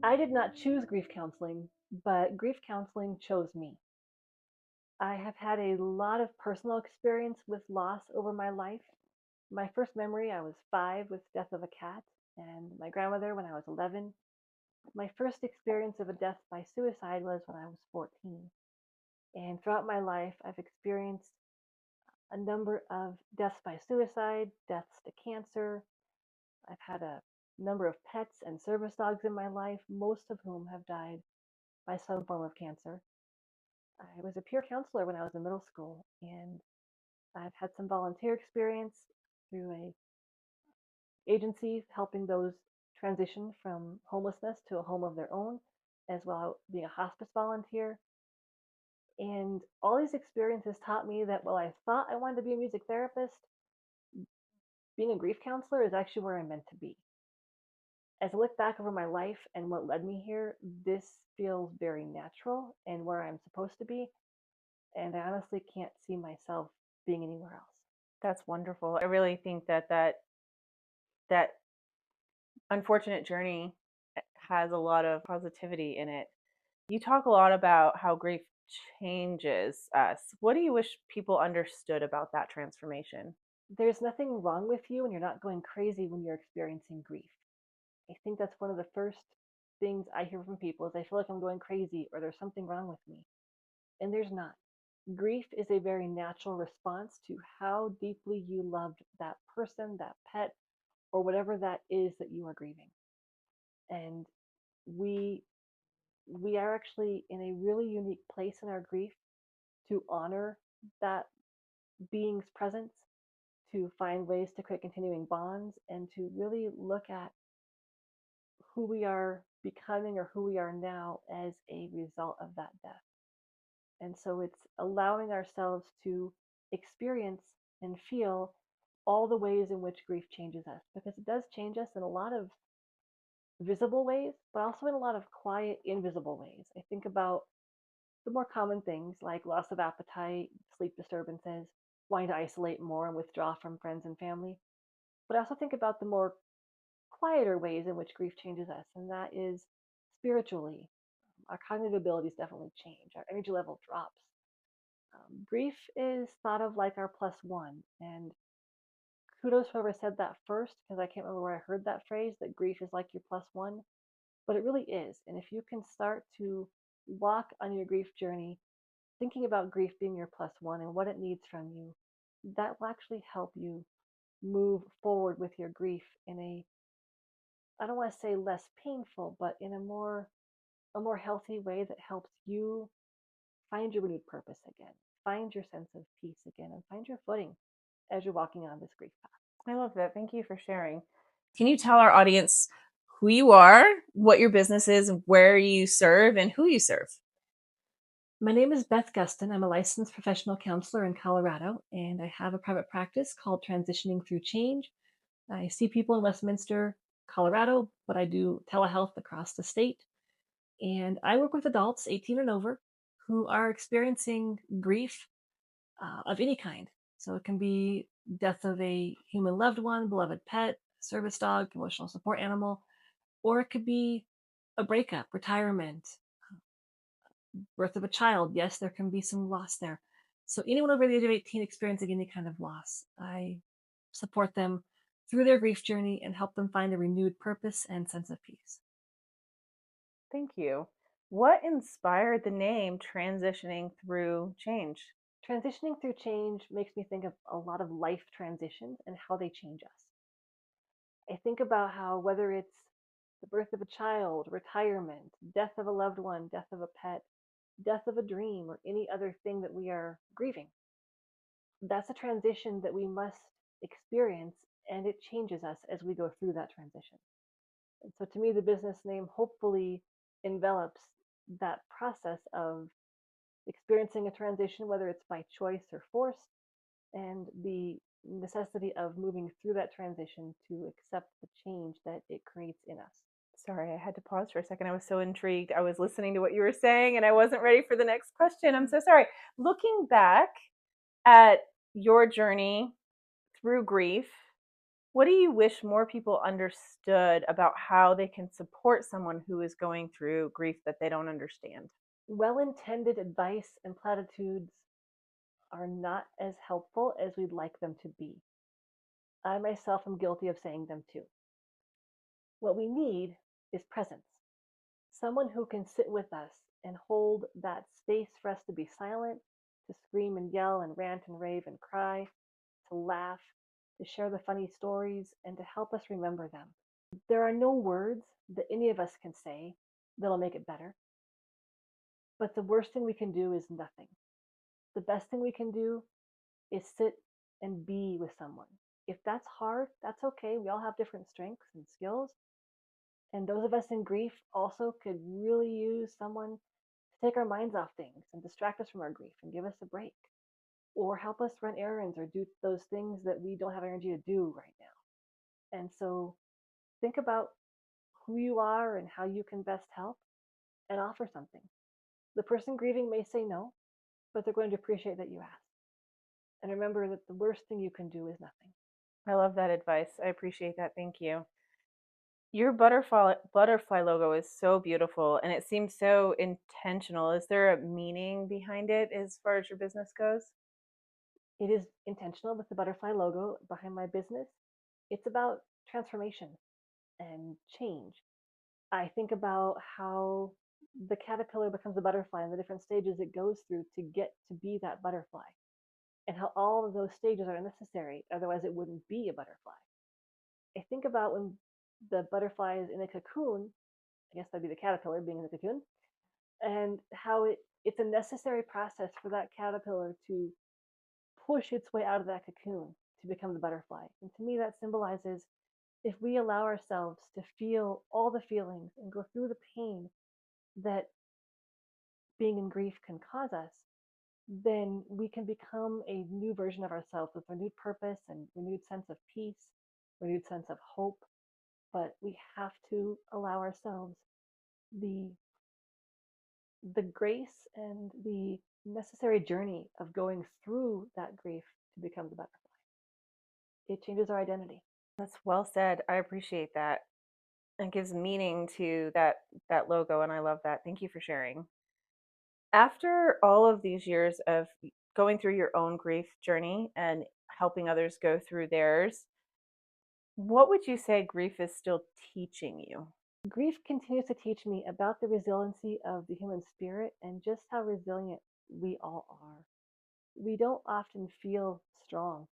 I did not choose grief counseling, but grief counseling chose me. I have had a lot of personal experience with loss over my life. My first memory, I was 5 with death of a cat, and my grandmother when I was 11. My first experience of a death by suicide was when I was 14. And throughout my life, I've experienced a number of deaths by suicide, deaths to cancer. I've had a number of pets and service dogs in my life, most of whom have died by some form of cancer. I was a peer counselor when I was in middle school, and I've had some volunteer experience through a agency helping those transition from homelessness to a home of their own, as well as being a hospice volunteer. And all these experiences taught me that while I thought I wanted to be a music therapist, being a grief counselor is actually where I'm meant to be. As I look back over my life and what led me here, this feels very natural and where I'm supposed to be. And I honestly can't see myself being anywhere else. That's wonderful. I really think that unfortunate journey has a lot of positivity in it. You talk a lot about how grief changes us. What do you wish people understood about that transformation? There's nothing wrong with you and you're not going crazy when you're experiencing grief. I think that's one of the first things I hear from people is I feel like I'm going crazy or there's something wrong with me. And there's not. Grief is a very natural response to how deeply you loved that person, that pet, or whatever that is that you are grieving. And we we are actually in a really unique place in our grief to honor that being's presence, to find ways to create continuing bonds, and to really look at who we are becoming or who we are now as a result of that death. And so it's allowing ourselves to experience and feel all the ways in which grief changes us, because it does change us in a lot of visible ways, but also in a lot of quiet, invisible ways. I think about the more common things like loss of appetite, sleep disturbances, wanting to isolate more and withdraw from friends and family. But I also think about the more quieter ways in which grief changes us, and that is spiritually. Our cognitive abilities definitely change, our energy level drops. Grief is thought of like our plus one, and kudos whoever said that first, because I can't remember where I heard that phrase that grief is like your plus one, but it really is. And if you can start to walk on your grief journey thinking about grief being your plus one and what it needs from you, that will actually help you move forward with your grief in a, I don't want to say less painful, but in a more healthy way that helps you find your renewed purpose again, find your sense of peace again, and find your footing as you're walking on this grief path. I love that. Thank you for sharing. Can you tell our audience who you are, what your business is, where you serve, and who you serve? My name is Beth Gustin. I'm a licensed professional counselor in Colorado, and I have a private practice called Transitioning Through Change. I see people in Westminster, Colorado, but I do telehealth across the state. And I work with adults 18 and over who are experiencing grief of any kind. So it can be death of a human loved one, beloved pet, service dog, emotional support animal, or it could be a breakup, retirement, birth of a child. Yes, there can be some loss there. So anyone over the age of 18 experiencing any kind of loss, I support them through their grief journey and help them find a renewed purpose and sense of peace. Thank you. What inspired the name Transitioning Through Change? Transitioning through change makes me think of a lot of life transitions and how they change us. I think about how whether it's the birth of a child, retirement, death of a loved one, death of a pet, death of a dream, or any other thing that we are grieving, that's a transition that we must experience, and it changes us as we go through that transition. And so to me, the business name hopefully envelops that process of experiencing a transition, whether it's by choice or force, and the necessity of moving through that transition to accept the change that it creates in us. Sorry, I had to pause for a second. I was so intrigued. I was listening to what you were saying and I wasn't ready for the next question. I'm so sorry. Looking back at your journey through grief, What do you wish more people understood about how they can support someone who is going through grief that they don't understand? Well intended advice and platitudes are not as helpful as we'd like them to be. I myself am guilty of saying them too. What we need is presence. Someone who can sit with us and hold that space for us to be silent, to scream and yell and rant and rave and cry, to laugh, to share the funny stories, and to help us remember them. There are no words that any of us can say that'll make it better, but the worst thing we can do is nothing. The best thing we can do is sit and be with someone. If that's hard, that's okay. We all have different strengths and skills. And those of us in grief also could really use someone to take our minds off things and distract us from our grief and give us a break or help us run errands or do those things that we don't have energy to do right now. And so think about who you are and how you can best help and offer something. The person grieving may say no, but they're going to appreciate that you asked. And remember that the worst thing you can do is nothing. I love that advice. I appreciate that. Thank you. Your butterfly logo is so beautiful and it seems so intentional. Is there a meaning behind it as far as your business goes? It is intentional with the butterfly logo behind my business. It's about transformation and change. I think about how the caterpillar becomes a butterfly and the different stages it goes through to get to be that butterfly, and how all of those stages are necessary, otherwise, it wouldn't be a butterfly. I think about when the butterfly is in a cocoon, I guess that'd be the caterpillar being in the cocoon, and how it's a necessary process for that caterpillar to push its way out of that cocoon to become the butterfly. And to me, that symbolizes if we allow ourselves to feel all the feelings and go through the pain that being in grief can cause us, then we can become a new version of ourselves with renewed purpose and renewed sense of peace, renewed sense of hope. But we have to allow ourselves the the grace and the necessary journey of going through that grief to become the butterfly. It changes our identity. That's well said. I appreciate that. It gives meaning to that logo and I love that. Thank you for sharing. After all of these years of going through your own grief journey and helping others go through theirs, what would you say grief is still teaching you? Grief continues to teach me about the resiliency of the human spirit and just how resilient we all are. We don't often feel strong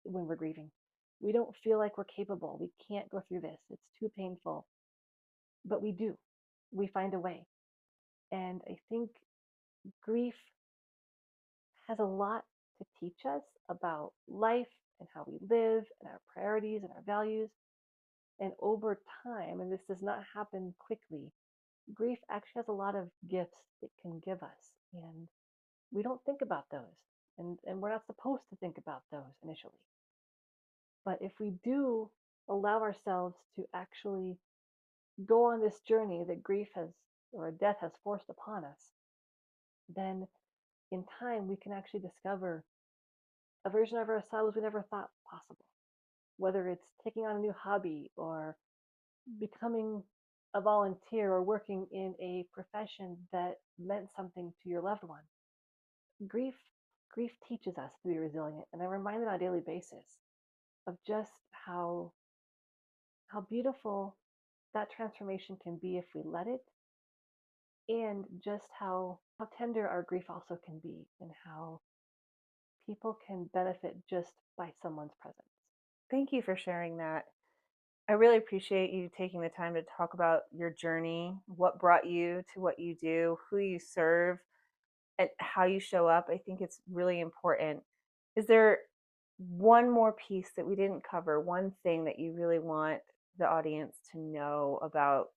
when we're grieving. We don't feel like we're capable. We can't go through this. It's too painful. But we do. We find a way. And I think grief has a lot to teach us about life and how we live and our priorities and our values. And over time, and this does not happen quickly, grief actually has a lot of gifts it can give us. And we don't think about those. And we're not supposed to think about those initially. But if we do allow ourselves to actually go on this journey that grief has or death has forced upon us, then in time we can actually discover a version of ourselves we never thought possible. Whether it's taking on a new hobby or becoming a volunteer or working in a profession that meant something to your loved one. Grief grief teaches us to be resilient, and I'm reminded on a daily basis of just how beautiful that transformation can be if we let it, and just how tender our grief also can be, and how people can benefit just by someone's presence. Thank you for sharing that. I really appreciate you taking the time to talk about your journey, what brought you to what you do, who you serve, and how you show up. I think it's really important. Is there one more piece that we didn't cover, one thing that you really want the audience to know about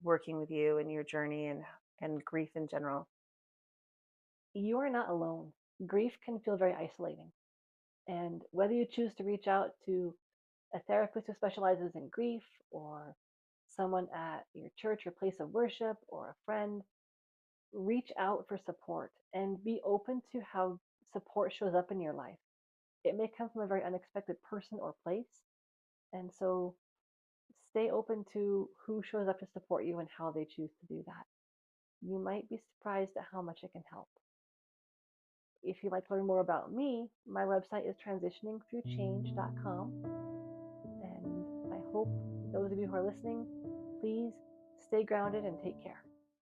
working with you and your journey and grief in general? You are not alone. Grief can feel very isolating, and whether you choose to reach out to a therapist who specializes in grief, or someone at your church or place of worship, or a friend, reach out for support and be open to how support shows up in your life. It may come from a very unexpected person or place, And so stay open to who shows up to support you and how they choose to do that. You might be surprised at how much it can help. If you'd like to learn more about me, my website is transitioningthroughchange.com. And I hope those of you who are listening, please stay grounded and take care.